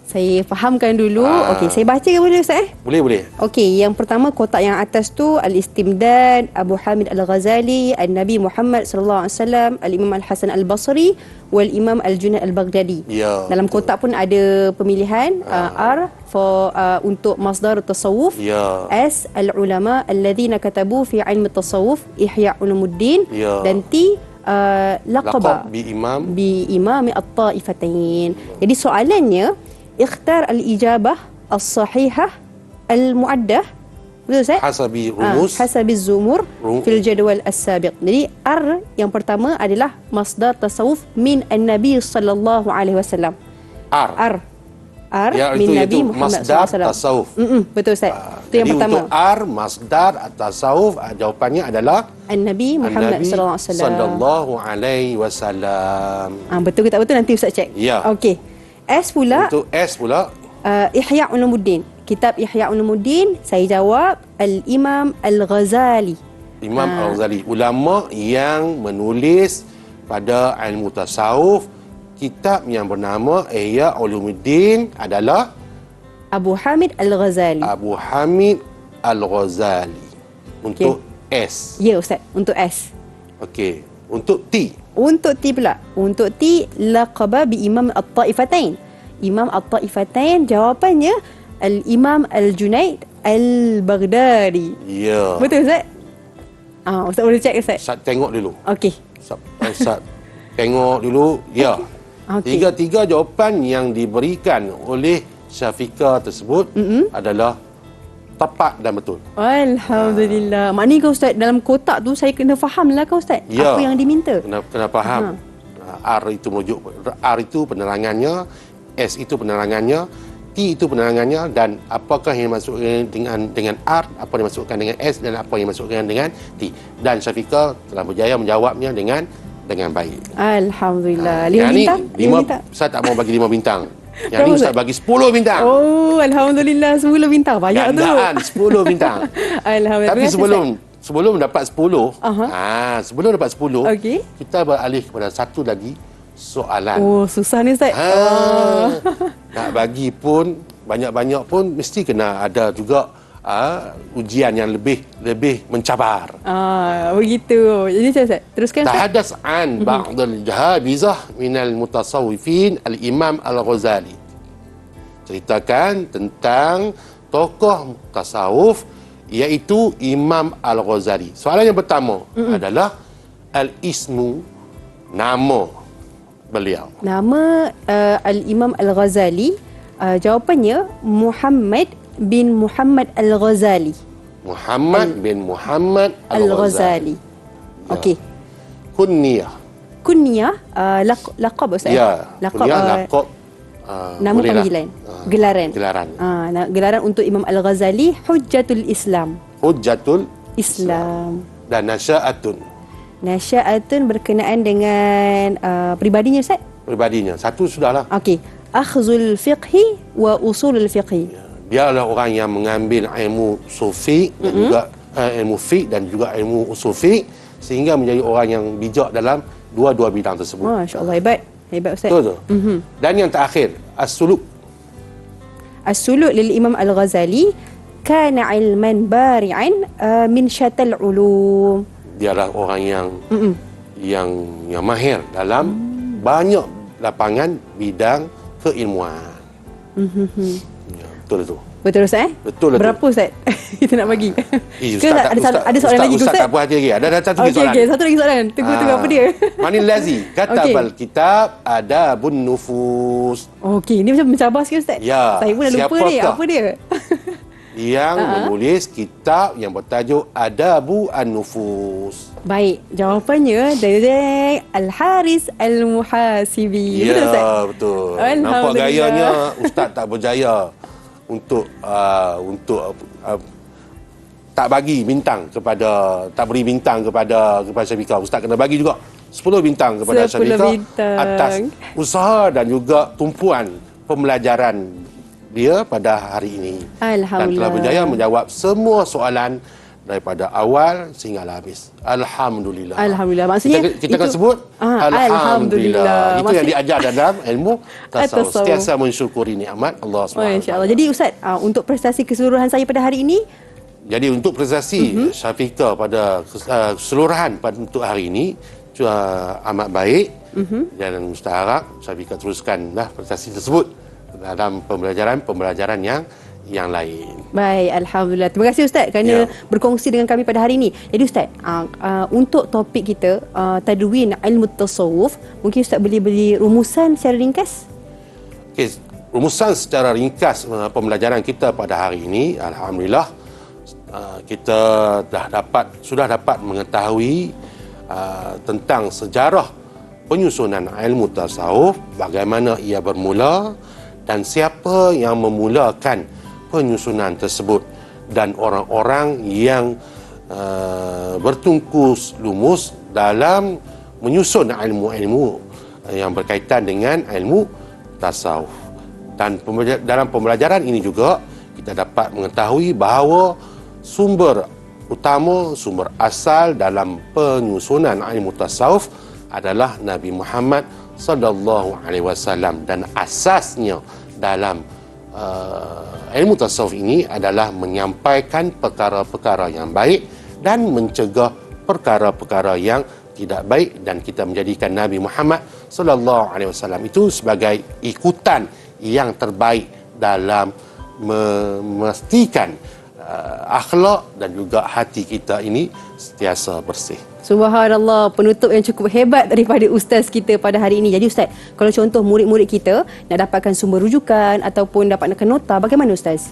Saya fahamkan dulu. Okey, saya baca ke boleh Ustaz? Boleh. Okey, yang pertama kotak yang atas tu Al-Istimdad, Abu Hamid Al-Ghazali, Al-Nabi Muhammad sallallahu alaihi wasallam, Al-Imam Al-Hasan Al-Basri, wal Imam Al-Junaid Al-Baghdadi. Ya. Dalam kotak pun ada pemilihan R for untuk masdar tasawuf. Ya. S al-ulama alladhina katabu fi ilm tasawuf Ihya Ulumuddin. Ya. Dan T laqab bi imam at-taifatain. Jadi soalannya ikhtar al-ijabah as-sahihah al-muaddah. Betul Ustaz? Hasabi rumus. Hasabi zumur fil jadwal as-sabiq. Jadi R yang pertama adalah masdar tasawuf min an-nabi sallallahu alaihi wasallam. R Ya, min itu Nabi Muhammad masdar sallallahu alaihi wasallam. tasawuf. Betul Ustaz. Itu yang Jadi pertama. untuk R masdar tasawuf, jawapannya adalah An-Nabi Muhammad sallallahu alaihi wasallam. Betul ke tak betul nanti Ustaz cek. Ya. Okey. S pula. Untuk S pula, Ihya Ulumuddin. Kitab Ihya Ulumuddin, saya jawab Al-Imam Al-Ghazali. Imam Al-Ghazali, ulama yang menulis pada ilmu tasawuf. Kitab yang bernama Ihya Ulumuddin adalah Abu Hamid Al-Ghazali. Abu Hamid Al-Ghazali. Untuk S. Ya Ustaz, untuk S. Okey. Untuk T. Untuk T pula. Untuk T laqaba bi Imam at-Taifatain. Imam at-Taifatain jawapannya Al-Imam Al-Junaid Al-Baghdadi. Ya. Betul Ustaz? Ustaz boleh cek Ustaz? Ustaz tengok dulu. Okey. Ustaz tengok dulu. Ya. Okey. Tiga jawapan yang diberikan oleh Syafiqah tersebut adalah tepat dan betul. Alhamdulillah. Maknanya kan Ustaz, dalam kotak tu saya kena faham lah kan Ustaz? Ya. Apa yang diminta? Kena faham. R itu merujuk, R itu penerangannya, S itu penerangannya, T itu penerangannya, dan apakah yang dimasukkan dengan R, apa yang dimasukkan dengan S, dan apa yang dimasukkan dengan T. Dan Syafiqah telah berjaya menjawabnya dengan baik. Alhamdulillah. 5 Yang ni bintang? 5, bintang? Ustaz tak mau bagi 5 bintang. Yang ni Berapa, Ustaz Ustaz? bagi 10 bintang. Oh, Alhamdulillah 10 bintang. Banyak tu. Gandaan 10 bintang. Alhamdulillah. Tapi Terima kasih, sebelum dapat 10, sebelum dapat 10, Okey. kita beralih kepada satu lagi soalan. Oh, susah ni Ustaz. Nak bagi pun banyak-banyak pun mesti kena ada juga ujian yang lebih mencabar. Begitu. Jadi Ustaz, teruskan Ustaz. Tahadas an ba'd al-jahabizah min al-mutasawwifin al-Imam Al-Ghazali. Ceritakan tentang tokoh tasawuf iaitu Imam Al-Ghazali. Soalan yang pertama adalah al-ismu, nama beliau. Nama Al-Imam Al-Ghazali, jawapannya Muhammad bin Muhammad Al-Ghazali. Muhammad bin Muhammad Al-Ghazali. Okey. Kunyah. Kunyah, laqab Ustaz. Ya. Laqab, Kunyah, laqab. nama bolehlah. panggilan. Gelaran. Gelaran. Gelaran untuk Imam Al-Ghazali, Hujjatul Islam. Hujjatul Islam. dan nasya'atun. Nasya'atun berkenaan dengan pribadinya Ustaz? Pribadinya. Satu sudahlah. Okey. Akhzul fiqhi wa usulul fiqhi. Dia adalah orang yang mengambil ilmu sufi dan juga ilmu fiqh dan juga ilmu usul fiqh sehingga menjadi orang yang bijak dalam dua-dua bidang tersebut. Masya-Allah, hebat. Hebat Ustaz. Betul. Dan yang terakhir, as-suluk. As-suluk lil Imam Al-Ghazali kana ilman bari'an min syatal ulum. Dia adalah orang yang yang mahir dalam banyak lapangan bidang keilmuan. Ya, betul itu. Betul Ustaz? Betul lah tu. Berapa Ustaz kita nak bagi? Ke Ustaz, ada soalan lagi ke Ustaz Ustaz? tak puas hati lagi. Ada satu lagi soalan. Okey, satu lagi soalan. Tunggu apa dia? Manil Lazi katabal kitab adabun nufus. Okey, ini macam mencabar sikit Ustaz. Ya, Saya pun dah lupa ni. siapakah Apa dia? Yang menulis kitab yang bertajuk Adabu An-Nufus. Baik, jawapannya dari Al-Haris Al-Muhasibi. Betul Ustaz? Ya, betul. Nampak Alhamdulillah. gayanya Ustaz tak berjaya untuk tak bagi bintang kepada, tak beri bintang kepada Syafiqah. Ustaz kena bagi juga 10 bintang kepada 10 Syafiqah bintang. atas usaha dan juga tumpuan pembelajaran dia pada hari ini. Dan telah Alhamdulillah. berjaya menjawab semua soalan daripada awal sehingga habis. Alhamdulillah. Alhamdulillah. Maksudnya kita akan sebut Alhamdulillah. Itu yang diajar dalam ilmu tasawuf. Tasawuf. Sentiasa mensyukuri nikmat Allah SWT. Masya-Allah. Jadi Ustaz, untuk prestasi keseluruhan saya pada hari ini, Jadi untuk prestasi Syafiqah pada keseluruhan untuk hari ini amat baik dan mustaharap Syafiqah teruskanlah prestasi tersebut dalam pembelajaran yang lain. baik, Alhamdulillah. Terima kasih Ustaz kerana berkongsi dengan kami pada hari ini. Jadi Ustaz, untuk topik kita, tadwin ilmu tasawuf, mungkin Ustaz boleh beri rumusan secara ringkas? Okey, rumusan secara ringkas pembelajaran kita pada hari ini, alhamdulillah kita sudah dapat mengetahui tentang sejarah penyusunan ilmu tasawuf, bagaimana ia bermula dan siapa yang memulakan penyusunan tersebut dan orang-orang yang bertungkus lumus dalam menyusun ilmu-ilmu yang berkaitan dengan ilmu tasawuf. Dan dalam pembelajaran ini juga kita dapat mengetahui bahawa sumber utama, sumber asal dalam penyusunan ilmu tasawuf adalah Nabi Muhammad sallallahu alaihi wasallam, dan asasnya dalam ilmu tasawuf ini adalah menyampaikan perkara-perkara yang baik dan mencegah perkara-perkara yang tidak baik, dan kita menjadikan Nabi Muhammad sallallahu alaihi wasallam itu sebagai ikutan yang terbaik dalam memastikan akhlak dan juga hati kita ini sentiasa bersih. Subhanallah, penutup yang cukup hebat daripada Ustaz kita pada hari ini. Jadi Ustaz, kalau contoh murid-murid kita nak dapatkan sumber rujukan ataupun dapatkan nota, bagaimana Ustaz?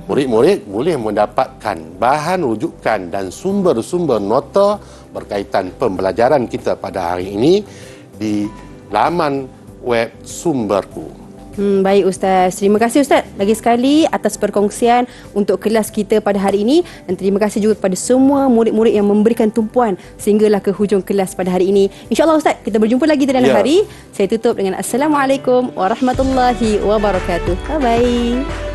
Murid-murid boleh mendapatkan bahan rujukan dan sumber-sumber nota berkaitan pembelajaran kita pada hari ini di laman web Sumberku. Baik Ustaz. Terima kasih Ustaz lagi sekali atas perkongsian untuk kelas kita pada hari ini, dan terima kasih juga kepada semua murid-murid yang memberikan tumpuan sehinggalah ke hujung kelas pada hari ini. InsyaAllah Ustaz, kita berjumpa lagi di lain hari. Saya tutup dengan Assalamualaikum warahmatullahi wabarakatuh. Bye-bye.